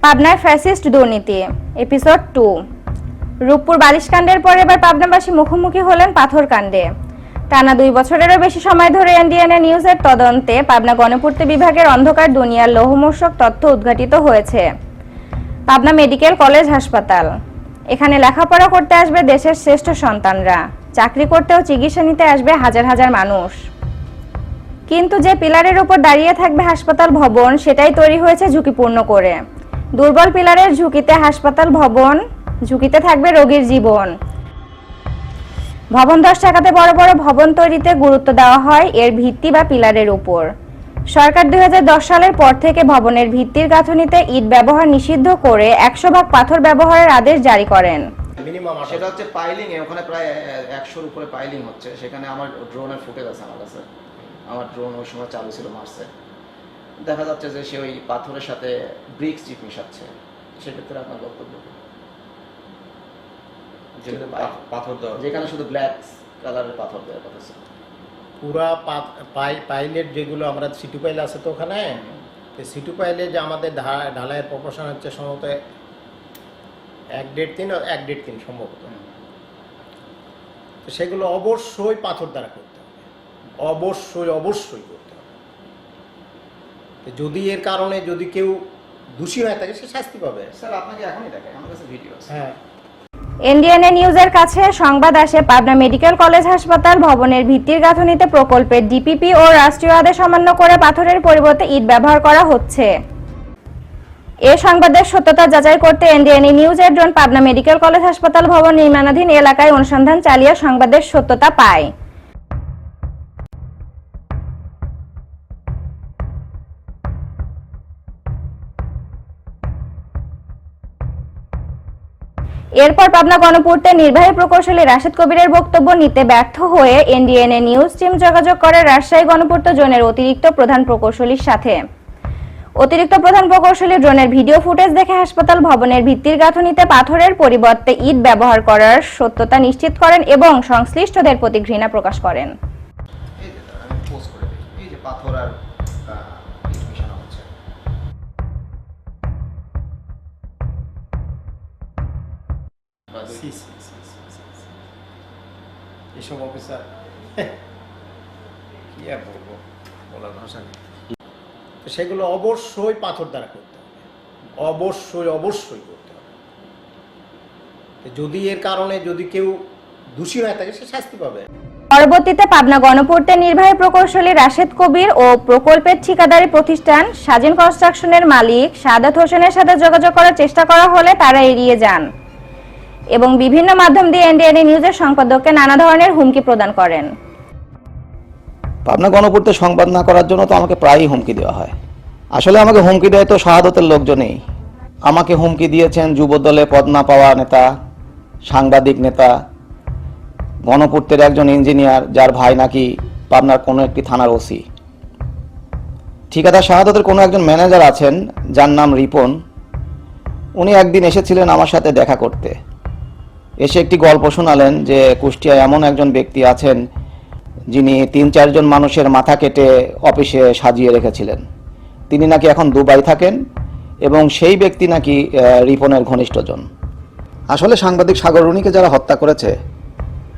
পাবনার ফ্যাসিস্ট দুর্নীতি এপিসোড 2। রূপপুর বালিশকাণ্ডের পর এবার পাবনাবাসী মুখোমুখি হলেন পাথরকাণ্ডে। টানা 2 বছরেরও বেশি সময় ধরে এনডিএনএ নিউজের তদন্তে পাবনা গণপূর্ত বিভাগের অন্ধকার দুনিয়ার লোহমূর্ষক তথ্য উদ্ঘাটিত হয়েছে। পাবনা মেডিকেল কলেজ হাসপাতাল, এখানে লেখাপড়া করতে আসবে দেশের শ্রেষ্ঠ সন্তানরা, চাকরি করতেও চিকিৎসা নিতে আসবে হাজার হাজার মানুষ। কিন্তু যে পিলারের উপর দাঁড়িয়ে থাকবে হাসপাতাল ভবন, সেটাই তৈরি হয়েছে ঝুঁকিপূর্ণ করে। দুর্বল পিলারের ঝুঁকিতে হাসপাতাল ভবন, ঝুঁকিতে থাকবে রোগীর জীবন। ভবন ধস ঠেকাতে বড় বড় ভবন তৈরিতে গুরুত্ব দেওয়া হয় এর ভিত্তি বা পিলারের উপর। সরকার 2010 সালের পর থেকে ভবনের ভিত্তির গাঁথনিতে ইট ব্যবহার নিষিদ্ধ করে 100 ভাগ পাথর ব্যবহারের আদেশ জারি করেন। মিনিমাম সেটা হচ্ছে পাইলিং এ, ওখানে প্রায় 100-র উপরে পাইলিং হচ্ছে। সেখানে আমার ড্রোনের ফুটেজ আছে আমার কাছে। আমার ড্রোন ওই সময় চালু ছিল মার্চে। দেখা যাচ্ছে যে সে ওই পাথরের সাথে ব্রিক্স চিপ মিশাচ্ছে। সেক্ষেত্রে আপনার বক্তব্য পাথর দেওয়া, যেখানে শুধু ব্ল্যাক কালারের পাথর দেওয়ার কথা ছিল। পুরা পাইলের যেগুলো আমরা সিটু পাইল আছে তো ওখানে, সিটু পাইলে যে আমাদের ঢালাইয়ের প্রপোর্শন হচ্ছে সম্ভবত 1.3 আর 1.3 সম্ভবত। তো সেগুলো অবশ্যই পাথর দ্বারা করতে হবে, অবশ্যই করতে হবে। যদি এর কারণে যদি কেউ দোষী হয়ে থাকে সে শাস্তি পাবে। স্যার আপনাকে এখনই দেখাই, আমার কাছে ভিডিও আছে। হ্যাঁ, এনডিএনএ নিউজের কাছে সংবাদ আসে পাবনা মেডিকেল কলেজ হাসপাতাল ভবনের ভিত্তির গাঁথনিতে প্রকল্পের ডিপিপি ও রাষ্ট্রীয় আদেশ অমান্য করে পাথরের পরিবর্তে ইট ব্যবহার করা হচ্ছে। এ সংবাদের সত্যতা যাচাই করতে এনডিএনএ নিউজের ড্রোন পাবনা মেডিকেল কলেজ হাসপাতাল ভবন নির্মাণাধীন এলাকায় অনুসন্ধান চালিয়ে সংবাদের সত্যতা পায়। এরপর পাবনা গণপূর্তের নির্বাহী প্রকৌশলী রাশেদ কবিরের বক্তব্য নিতে ব্যর্থ হয়ে এনডিএনএ নিউজ টিম যোগাযোগ করে রাজশাহী গণপূর্ত জোনের অতিরিক্ত প্রধান প্রকৌশলীর সাথে। অতিরিক্ত প্রধান প্রকৌশলী ড্রোনের ভিডিও ফুটেজ দেখে হাসপাতাল ভবনের ভিত্তির গাঁথনিতে পাথরের পরিবর্তে ইট ব্যবহার করার সত্যতা নিশ্চিত করেন এবং সংশ্লিষ্টদের প্রতি ঘৃণা প্রকাশ করেন। এই যে আমি পোস্ট করে দিই, এই যে পাথর আর ইট মিশানো হচ্ছে। এসব অফিসার কি আর বলবো, বলার ভাষা নেই। সেগুলো অবশ্যই পাথর দ্বারা করতে হবে, অবশ্যই করতে হবে। যদি এর কারণে যদি কেউ দোষী হয়ে থাকে সে শাস্তি পাবে। পরবর্তীতে পাবনা গণপূর্তের নির্বাহী প্রকৌশলী রাশেদ কবির ও প্রকল্পের ঠিকাদারি প্রতিষ্ঠান সাজিন কনস্ট্রাকশনের মালিক সাদাত হোসেনের সাথে যোগাযোগ করার চেষ্টা করা হলে তারা এড়িয়ে যান এবং বিভিন্ন মাধ্যম দিয়ে এনডিএনএ নিউজের সম্পাদককে নানা ধরনের হুমকি প্রদান করেন। পাবনা গণপূর্তে সংবাদ না করার জন্য তো আমাকে প্রায়ই হুমকি দেওয়া হয়। আসলে আমাকে হুমকি দেয় তো শাহাদতের লোকজনই। আমাকে হুমকি দিয়েছেন যুবদলে পদ না পাওয়া নেতা, সাংবাদিক নেতা, গণপূর্তের একজন ইঞ্জিনিয়ার যার ভাই নাকি পাবনার কোনো একটি থানার ওসি। ঠিকাদার শাহাদতের কোনো একজন ম্যানেজার আছেন যার নাম রিপন। উনি একদিন এসেছিলেন আমার সাথে দেখা করতে। এসে একটি গল্প শোনালেন যে কুষ্টিয়ায় এমন একজন ব্যক্তি আছেন যিনি 3-4 জন মানুষের মাথা কেটে অফিসে সাজিয়ে রেখেছিলেন। তিনি নাকি এখন দুবাই থাকেন এবং সেই ব্যক্তি নাকি রিপনের ঘনিষ্ঠজন। আসলে সাংবাদিক সাগর রুনিকে যারা হত্যা করেছে,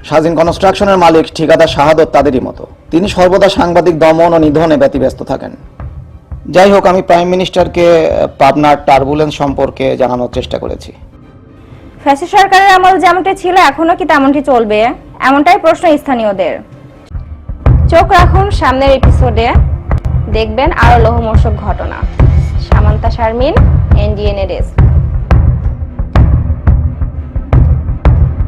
সাজিন কনস্ট্রাকশনের মালিক ঠিকাদার শাহাদত তাদেরই মতো। তিনি সর্বদা সাংবাদিক দমন ও নিধনে ব্যতিব্যস্ত থাকেন। যাই হোক, আমি প্রাইম মিনিস্টারকে পাবনার টার্বুলেন্স সম্পর্কে জানানোর চেষ্টা করেছি। ফ্যাসিস্ট সরকারের আমল যেমনটি ছিল এখনো কি তেমনটি চলবে, এমনটাই প্রশ্ন স্থানীয়দের। চোখ রাখুন সামনের এপিসোডে, দেখবেন আরো লোহমূর্ষক ঘটনা। সামান্তা শারমিন, এনডিএনএ ডেস্ক।